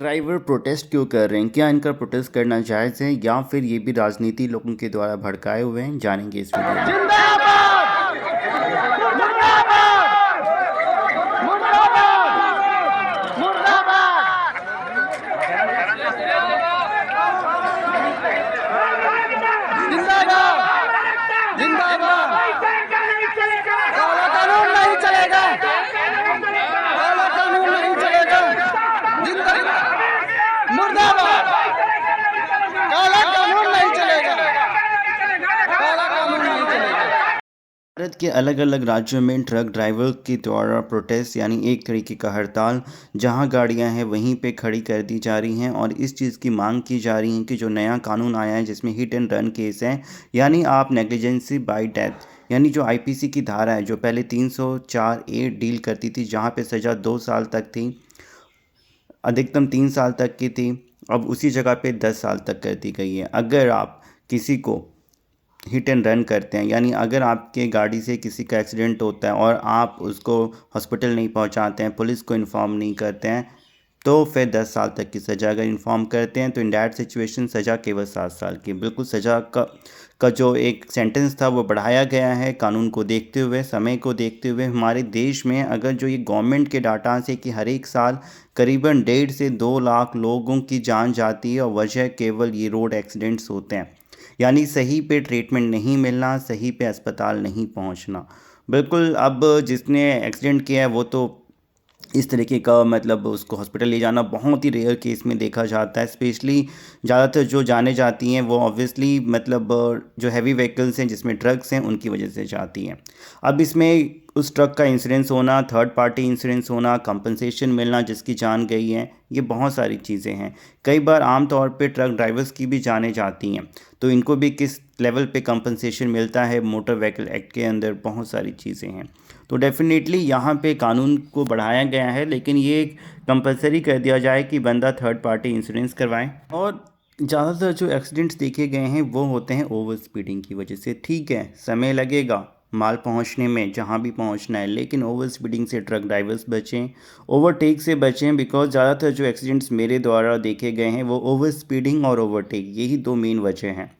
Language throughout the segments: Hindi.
ड्राइवर प्रोटेस्ट क्यों कर रहे हैं? क्या इनका प्रोटेस्ट करना जायज़ है या फिर ये भी राजनीति लोगों के द्वारा भड़काए हुए हैं? जानेंगे इस वीडियो में। जिंदाबाद मुर्दाबाद मुर्दाबाद मुर्दाबाद जिंदाबाद जिंदाबाद काला कानून नहीं चलेगा काला कानून नहीं चलेगा जिंदाबाद मुर्दाबाद काला कानून नहीं चलेगा काला कानून नहीं चलेगा। भारत के अलग अलग राज्यों में ट्रक ड्राइवर के द्वारा प्रोटेस्ट यानी एक तरीके का हड़ताल, जहां गाड़ियां हैं वहीं पे खड़ी कर दी जा रही हैं और इस चीज़ की मांग की जा रही है कि जो नया कानून आया है जिसमें हिट एंड रन केस है, यानी आप नेग्लिजेंसी बाय डेथ, यानी जो आईपीसी की धारा है जो पहले 304(a) डील करती थी, जहां पे सज़ा 2 साल तक थी, अधिकतम 3 साल तक की थी, अब उसी जगह पे 10 साल तक कर दी गई है। अगर आप किसी को हिट एंड रन करते हैं, यानी अगर आपके गाड़ी से किसी का एक्सीडेंट होता है और आप उसको हॉस्पिटल नहीं पहुंचाते हैं, पुलिस को इन्फॉर्म नहीं करते हैं, तो फिर 10 साल तक की सज़ा। अगर इन्फॉर्म करते हैं तो इन दैट सिचुएशन सज़ा केवल 7 साल की। बिल्कुल सज़ा का जो एक सेंटेंस था वो बढ़ाया गया है कानून को देखते हुए, समय को देखते हुए। हमारे देश में अगर जो ये गवर्नमेंट के डाटा से कि हर एक साल करीबन 1.5 से 2 लाख लोगों की जान जाती है और वजह केवल ये रोड एक्सीडेंट्स होते हैं, यानी सही पे ट्रीटमेंट नहीं मिलना, सही पे अस्पताल नहीं पहुंचना। बिल्कुल, अब जिसने एक्सीडेंट किया है वो तो इस तरीके का मतलब उसको हॉस्पिटल ले जाना बहुत ही रेयर केस में देखा जाता है। स्पेशली ज़्यादातर जो जाने जाती हैं वो ऑब्वियसली मतलब जो हैवी व्हीकल्स हैं जिसमें ट्रक्स हैं उनकी वजह से जाती हैं। अब इसमें उस ट्रक का इंश्योरेंस होना, थर्ड पार्टी इंश्योरेंस होना, कंपनसेशन मिलना जिसकी जान गई है, ये बहुत सारी चीज़ें हैं। कई बार आम तौर पे ट्रक ड्राइवर्स की भी जानें जाती हैं, तो इनको भी किस लेवल पे कंपनसेशन मिलता है, मोटर व्हीकल एक्ट के अंदर बहुत सारी चीज़ें हैं। तो डेफिनेटली यहाँ पे कानून को बढ़ाया गया है, लेकिन ये कंपलसरी कर दिया जाए कि बंदा थर्ड पार्टी इंश्योरेंस करवाए। और ज़्यादातर जो एक्सीडेंट्स देखे गए हैं वो होते हैं ओवर स्पीडिंग की वजह से। ठीक है, समय लगेगा माल पहुंचने में जहां भी पहुंचना है, लेकिन ओवर स्पीडिंग से ट्रक ड्राइवर्स बचें, ओवरटेक से बचें, बिकॉज ज़्यादातर जो एक्सीडेंट्स मेरे द्वारा देखे गए हैं वो ओवर स्पीडिंग और ओवरटेक, यही दो मेन वजह हैं।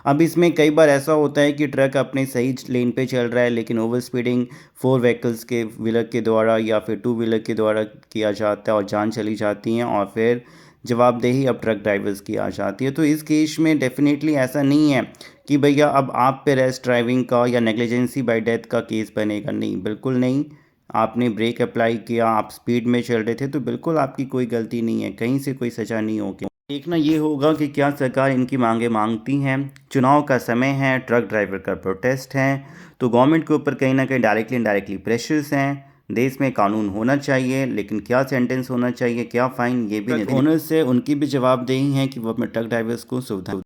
अब इसमें कई बार ऐसा होता है कि ट्रक अपने सही लेन पे चल रहा है, लेकिन ओवर स्पीडिंग 4 व्हीकल्स के व्हीलर के द्वारा या फिर 2 व्हीलर के द्वारा किया जाता है और जान चली जाती हैं, और फिर जवाबदेही अब ट्रक ड्राइवर्स की आ जाती है। तो इस केस में डेफिनेटली ऐसा नहीं है कि भैया अब आप पे रैश ड्राइविंग का या नेग्लिजेंसी बाय डेथ का केस बनेगा, नहीं, बिल्कुल नहीं। आपने ब्रेक अप्लाई किया, आप स्पीड में चल रहे थे, तो बिल्कुल आपकी कोई गलती नहीं है, कहीं से कोई सज़ा नहीं होगी। देखना ये होगा कि क्या सरकार इनकी मांगें मांगती हैं। चुनाव का समय है, ट्रक ड्राइवर का प्रोटेस्ट है, तो गवर्नमेंट के ऊपर कहीं ना कहीं डायरेक्टली इनडायरेक्टली प्रेशर्स हैं। देश में कानून होना चाहिए, लेकिन क्या सेंटेंस होना चाहिए, क्या फ़ाइन, ये भी नहीं। ओनर्स से उनकी भी जवाबदेही है कि वो अपने ट्रक ड्राइवर्स को सुविधा